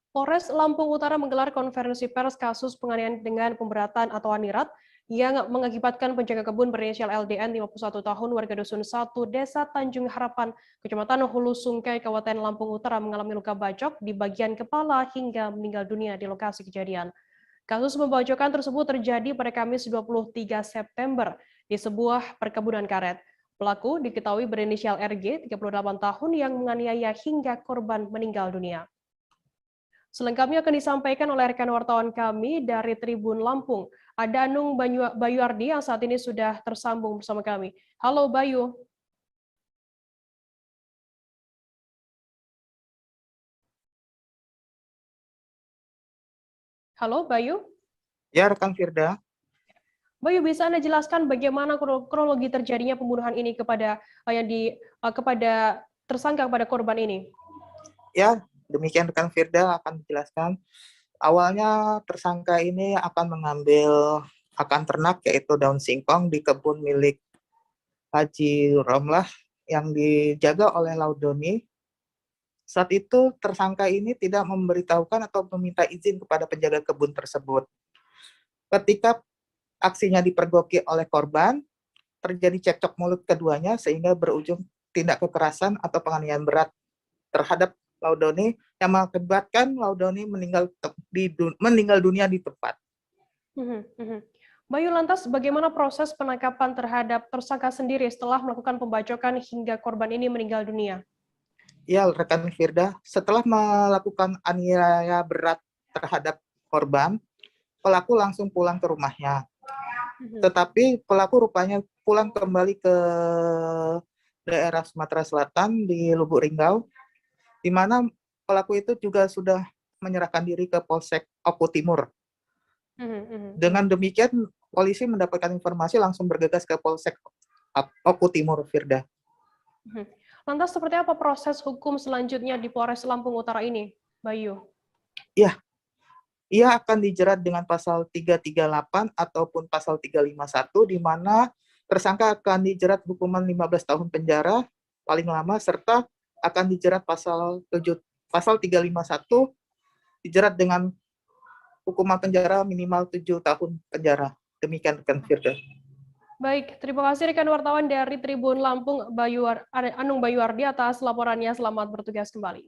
Polres Lampung Utara menggelar konferensi pers kasus penganiayaan dengan pemberatan atau anirat yang mengakibatkan penjaga kebun berinisial LDN 51 tahun warga dusun 1 Desa Tanjung Harapan, Kecamatan Hulu Sungkai, Kabupaten Lampung Utara mengalami luka bacok di bagian kepala hingga meninggal dunia di lokasi kejadian. Kasus pembacokan tersebut terjadi pada Kamis 23 September di sebuah perkebunan karet. Pelaku diketahui berinisial RG, 38 tahun yang menganiaya hingga korban meninggal dunia. Selengkapnya akan disampaikan oleh rekan wartawan kami dari Tribun Lampung. Ada Anung Bayuardi yang saat ini sudah tersambung bersama kami. Halo Bayu. Halo Bayu. Ya, rekan Firda. Bayu, bisa Anda jelaskan bagaimana kronologi terjadinya pembunuhan ini kepada tersangka kepada korban ini? Ya, demikian rekan Firda akan dijelaskan. Awalnya tersangka ini akan mengambil pakan ternak yaitu daun singkong di kebun milik Haji Romlah yang dijaga oleh Laudoni. Saat itu tersangka ini tidak memberitahukan atau meminta izin kepada penjaga kebun tersebut. Ketika aksinya dipergoki oleh korban, terjadi cekcok mulut keduanya sehingga berujung tindak kekerasan atau penganiayaan berat terhadap Laudoni yang mengakibatkan Laudoni meninggal dunia di tempat. Bayu, lantas bagaimana proses penangkapan terhadap tersangka sendiri setelah melakukan pembacokan hingga korban ini meninggal dunia? Ya, rekan Firda, setelah melakukan aniaya berat terhadap korban, pelaku langsung pulang ke rumahnya. Tetapi pelaku rupanya pulang kembali ke daerah Sumatera Selatan di Lubuk Linggau, di mana pelaku itu juga sudah menyerahkan diri ke Polsek Oku Timur. Dengan demikian, polisi mendapatkan informasi langsung bergegas ke Polsek Oku Timur, Firda. Lantas seperti apa proses hukum selanjutnya di Polres Lampung Utara ini, Bayu? Ya, ia akan dijerat dengan pasal 338 ataupun pasal 351, di mana tersangka akan dijerat hukuman 15 tahun penjara paling lama, serta akan dijerat pasal 351, dijerat dengan hukuman penjara minimal 7 tahun penjara. Demikian rekan Firda. Baik, terima kasih rekan wartawan dari Tribun Lampung, Anung Bayuardi atas laporannya. Selamat bertugas kembali.